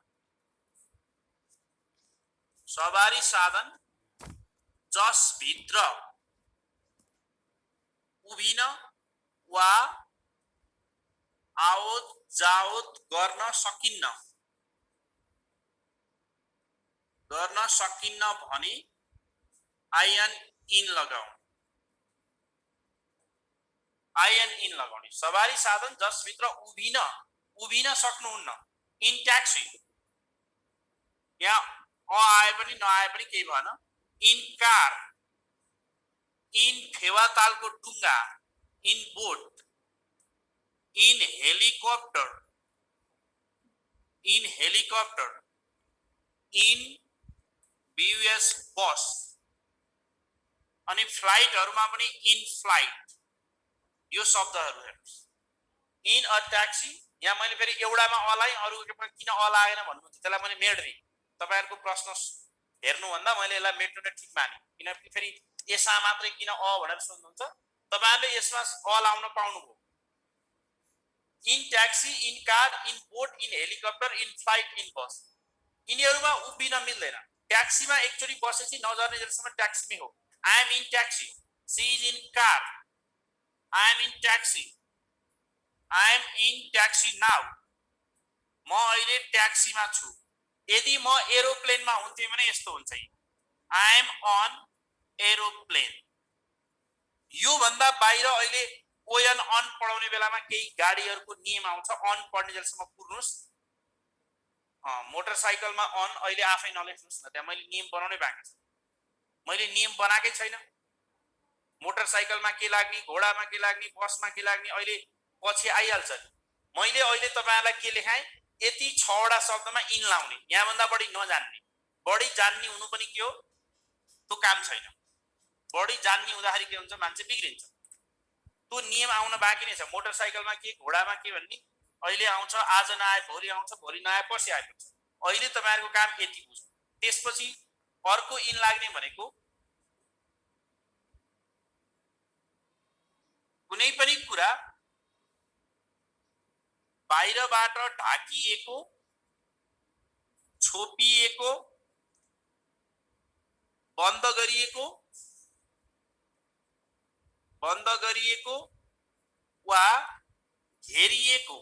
सवारी साधन जस भित्र उभिन वा आवत जावत गर्न सकिन्न, भने आइएन इन लगाऊ। आइएन इन लगाउने। सवारी साधन जस भित्र उभिन सक्नुहुन्न। इन ट्याक्सी, यहाँ अ आए पनि नआए पनि केही भएन। इन कार, इन फेवातालको डुङ्गा, in boat, in helicopter, in helicopter, in बीयूएस बस, अनि फ्लाइटहरुमा पनि इन फ्लाइट। यो शब्दहरु हेर्नुस्। इन अ ट्याक्सी, यहाँ मैले फेरि एउटामा अलाई अरुमा किन अलाएन भन्नुहुन्छ, त्यसलाई मैले मेड्री। तपाईहरुको प्रश्न हेर्नु भन्दा मैले यसलाई मेट्नु नै ठीक माने, किनकि फेरि यसमा मात्रै किन अ भनेर सोध्नुहुन्छ। तपाईहरुले यसमा अ लाउन पाउनुभयो। In taxi, in car, in boat, in helicopter, in flight, in bus. यिनीहरुमा उभिन मिल्दैन। ट्याक्सीमा एकचोटी बसेपछि नझर्ने जेलसम्म ट्याक्सीमै हो। I am in taxi, she is in car, I am in taxi, I am in taxi now, म अहिले ट्याक्सीमा छु। यदि म एरोप्लेनमा हुन्थे भने यस्तो हुन्छ, आई एम अन एरोप्लेन। यो भन्दा बाहिर अहिले ओएन अन पढाउने बेलामा केही गाडीहरुको नियम आउँछ, अन पढ्ने जेलसम्म पुर्नुस्। मोटरसाइकलमा अन अहिले आफै नलेख्नुस् न, त्यहाँ मैले नियम बनाउनै बाँकी छ। मैले नियम बनाएकै छैन। मोटरसाइकलमा के लाग्ने, घोडामा के लाग्ने, बसमा के लाग्ने अहिले पछि आइहाल्छ। मैले अहिले तपाईहरुलाई के लेखाएँ, यति 6 वटा शब्दमा इन लाउने, यहाँ भन्दा बढी नजान्ने। बढी जान्ने हुनु पनि के हो, त्यो काम छैन। बढी जान्ने हुँदाखेरि के हुन्छ, मान्छे बिग्रिन्छ। त्यो नियम आउन बाँकी नै छ। मोटरसाइकलमा के, घोडामा के भन्ने अहिले आउँछ, आज नआए भोलि आउँछ, भोलि नआए पर्सि आइपुग्छ। अहिले तपाईहरुको काम यति बुझ्नु। त्यसपछि अर्को इन लाग्ने भनेको कुनै पनि कुरा बाहिरबाट ढाकिएको छोपिएको, बन्द गरिएको वा घेरिएको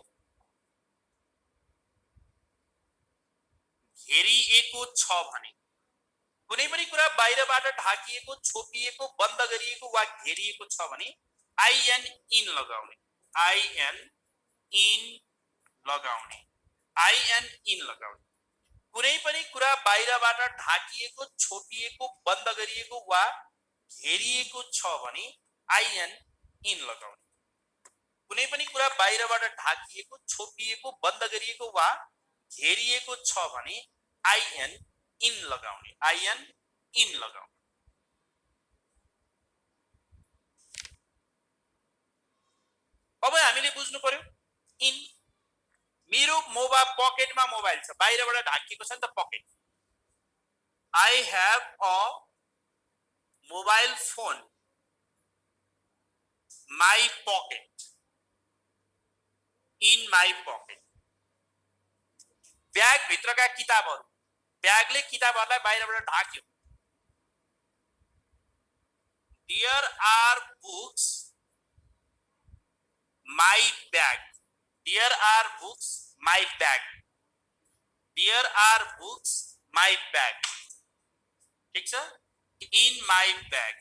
छ भने, कुनै पनि कुरा बाहिरबाट ढाकिएको, छोपिएको, बन्द गरिएको वा घेरिएको छ भने आइएन इन लगाउने, आइएन इन लगाउने, आइएन इन लगाउने। कुनै पनि कुरा बाहिरबाट ढाकिएको, छोपिएको, बन्द गरिएको वा घेरिएको छ भने आइएन इन लगाउने। कुनै पनि कुरा बाहिरबाट ढाकिएको, छोपिएको, बन्द गरिएको वा घेरिएको छ भने आइएन इन लगाउने, आइएन इन लगाउने। अब हामीले बुझ्नु पर्यो इन। मेरो मोबाइल पकेटमा मोबाइल छ, बाहिरबाट ढाकिएको छ नि त pocket. I have a mobile phone my pocket, in my pocket. Bag भित्रका किताबहरू, ब्यागले किताबहरूलाई बाहिरबाट ढाक्यो। There are books my bag, there are books my bag, there are books my bag. ठीक छ, in my bag,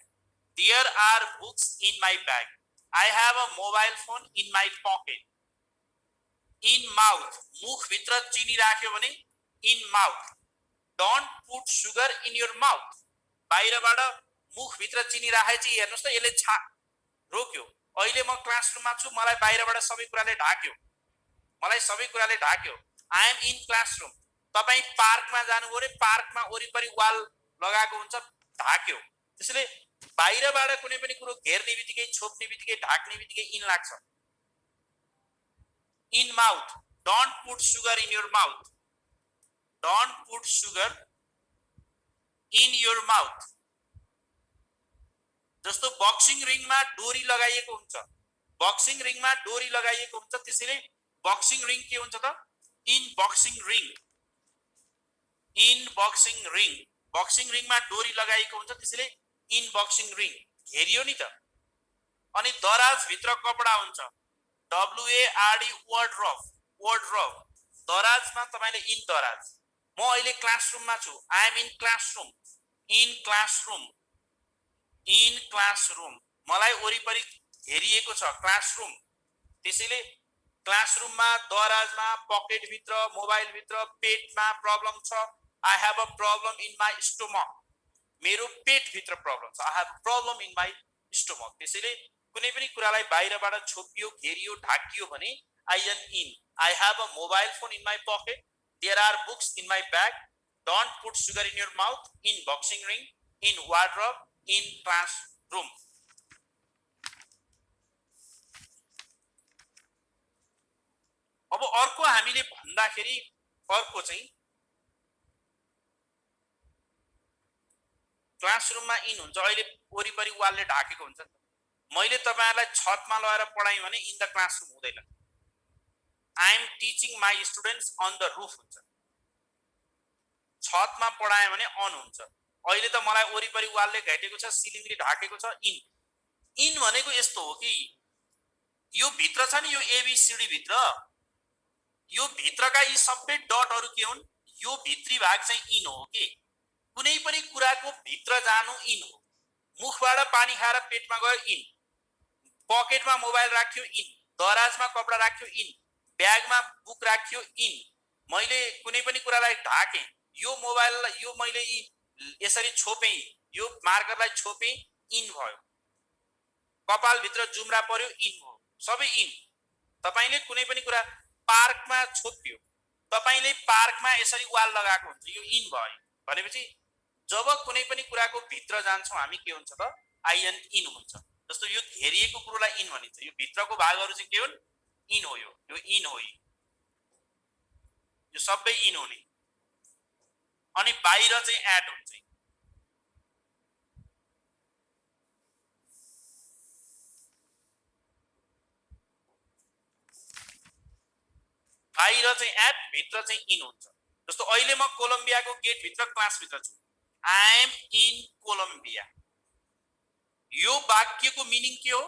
there are books in my bag. I have a mobile phone in my pocket. In mouth, मुख भित्र चिनी राख्यो भने in mouth. Don't put sugar in your mouth, बाहिरबाट मुख भित्र चिनी राखेपछि हेर्नुस् त यसले रोक्यो। अहिले म क्लासरुममा छु, मलाई बाहिरबाट सबै कुराले ढाक्यो, मलाई सबै कुराले ढाक्यो। I am in classroom. तपाई पार्कमा जानुभयो भने पार्कमा वरिपरि वाल लगाएको हुन्छ, ढाक्यो। त्यसैले बाहिरबाट कुनै पनि कुरो घेर्ने बित्तिकै, छोप्ने बित्तिकै, ढाक्ने बित्तिकै इन लाग्छ। In mouth, don't put sugar in your mouth, don't put sugar in your mouth. जस्तो बक्सिङ रिङमा डोरी लगाइएको हुन्छ, बक्सिङ रिङमा डोरी लगाइएको हुन्छ, त्यसैले बक्सिङ रिङ के हुन्छ त in boxing ring, in boxing ring. Boxing रिङमा डोरी लगाइएको हुन्छ, त्यसैले इन बक्सिङ रिङ। घेरियो नि त। अनि दराज भित्र कपडा हुन्छ, WARD वार्डरोब, वार्डरोब। दराजमा तपाईले इन दराज। म अहिले क्लासरुममा छु, I am in classroom, in classroom, in classroom. मलाई वरिपरि घेरिएको छ क्लासरुम, त्यसैले क्लासरुममा, दराजमा, पकेट भित्र, मोबाइल भित्र, पेटमा प्रब्लम छ। I have a problem in my stomach, मेरो पेट भित्र प्रब्लम छ, I have a problem in my stomach. त्यसैले कुनै पनि कुरालाई बाहिरबाट छोपियो, घेरियो, ढाकियो भने I N. I have a mobile phone in my pocket, there are books in my bag, don't put sugar in your mouth, in boxing ring, in wardrobe, in classroom. अब अर्को हामीले भन्दाखेरि अर्को चाहिँ क्लासरुममा इन हुन्छ, अहिले वरिपरि वालले ढाकेको हुन्छ नि त। मैले तपाईहरुलाई छतमा लगेर पढाएँ भने इन द क्लासरुम हुँदैन। I am teaching my students on the roof हुन्छ। छतमा पढाएँ भने अन हुन्छ। अहिले त मलाई वरिपरि वालले घेटेको छ, सिलिङले ढाकेको छ, इन। इन भनेको यस्तो हो कि यो भित्र छ नि, यो ABCD भित्र, यो भित्रका यी सबै डटहरु के हुन्, यो भित्री भाग चाहिँ इन हो के। कुनै पनि कुराको भित्र जानु इन हो। मुखबाट पानी खाएर पेटमा गयो इन, पकेटमा मोबाइल राख्यो इन, दराजमा कपडा राख्यो इन, ब्यागमा बुक राख्यो इन। मैले कुनै पनि कुरालाई ढाके, यो मोबाइललाई यो मैले यसरी छोपे, यो मार्करलाई छोपे, इन भयो। कपाल भित्र जुम्रा पर्यो, इन हो, सबै इन। तपाईले कुनै पनि कुरा पार्कमा छोप्यो, तपाईले पार्कमा यसरी वाल लगाएको हुन्छ, यो इन भयो। भनेपछि जब कुनै पनि कुराको भित्र जान्छौं हामी के हुन्छ त आइएन इन हुन्छ। जस्तो यो घेरिएको कुरोलाई इन भनिन्छ, यो भित्रको भागहरु चाहिँ के हुन्, इन हो। यो इन हो, यो सबै इन हो नि। अनि बाहिर चाहिँ एड हुन्छ। बाहिर चाहिँ एड, भित्र चाहिँ इन हुन्छ। जस्तो अहिले म कोलम्बियाको गेट भित्र क्लास भित्र छु, आई एम इन कोलम्बिया। यो वाक्यको मिनिङ के हो?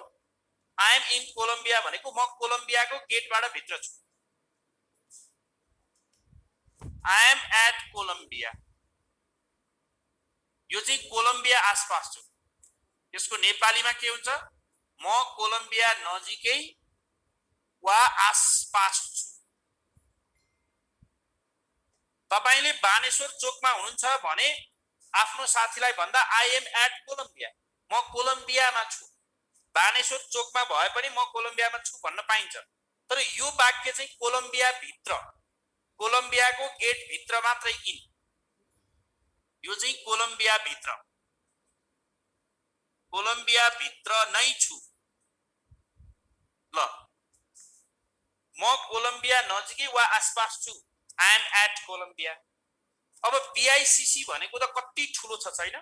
आई एम इन कोलम्बिया भनेको म कोलम्बियाको गेटबाट भित्र छु। आई एम एट कोलम्बिया, यो चाहिँ कोलम्बिया आसपास छु। यसको नेपालीमा के हुन्छ? म कोलम्बिया नजिकै वा आसपास छु। तपाईले बानेश्वर चोकमा हुनुहुन्छ भने आफ्नो साथीलाई भन्दा आई एम एट कोलम्बिया, म कोलम्बियामा छु। बानेश्वर चोकमा भए पनि म कोलम्बियामा छु भन्न पाइन्छ। तर यो वाक्य चाहिँ कोलम्बिया भित्र, कोलम्बियाको गेट भित्र मात्रै इन, यो चाहिँ कोलम्बिया भित्र, कोलम्बिया भित्र नै छु। ल, म कोलम्बिया नजिकै वा आसपास छु, आई एम एट कोलम्बिया। अब बीआईसीसी भनेको त कति ठुलो छ छैन?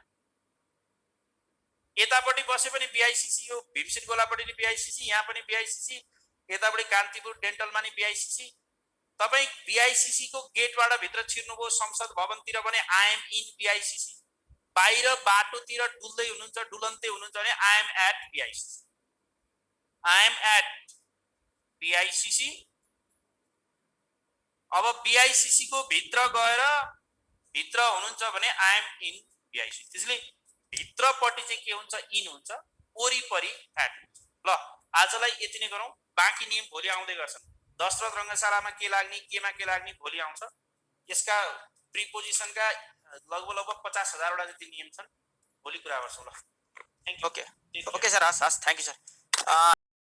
यतापट्टि बसे पनि बीआईसीसी, यो भीमसेन गोलापट्टि नि बीआईसीसी, यहाँ पनि बीआईसीसी, यतापट्टि कान्तिपुर डेन्टलमा नि बीआईसीसी। तपाई बीआईसीसी को गेटबाट भित्र छिर्नुभयो संसद भवनतिर भने आई एम इन बीआईसीसी। बाहिर बाटोतिर डुल्दै हुनुहुन्छ, डुलन्ते हुनुहुन्छ भने I am at BICC, I am at BICC. अब बीआईसीसी को भित्र गएर भित्र हुनुहुन्छ भने आई एम इन बीआईसीसी। त्यसैले भित्रपट्टि चाहिँ के हुन्छ? इन हुन्छ, वरिपरि एट हुन्छ। ल, आजलाई यति नै गरौँ। बाँकी नियम भोलि आउँदै गर्छन्। दशरथ रङ्गशालामा के लाग्ने, केमा के लाग्ने भोलि आउँछ। यसका प्रिपोजिसनका लगभग 50,000 वटा जति नियम छन्। भोलि कुरा गर्छौँ। ल, थ्यांक यू। ओके सर, हस्, थ्यांक यू सर।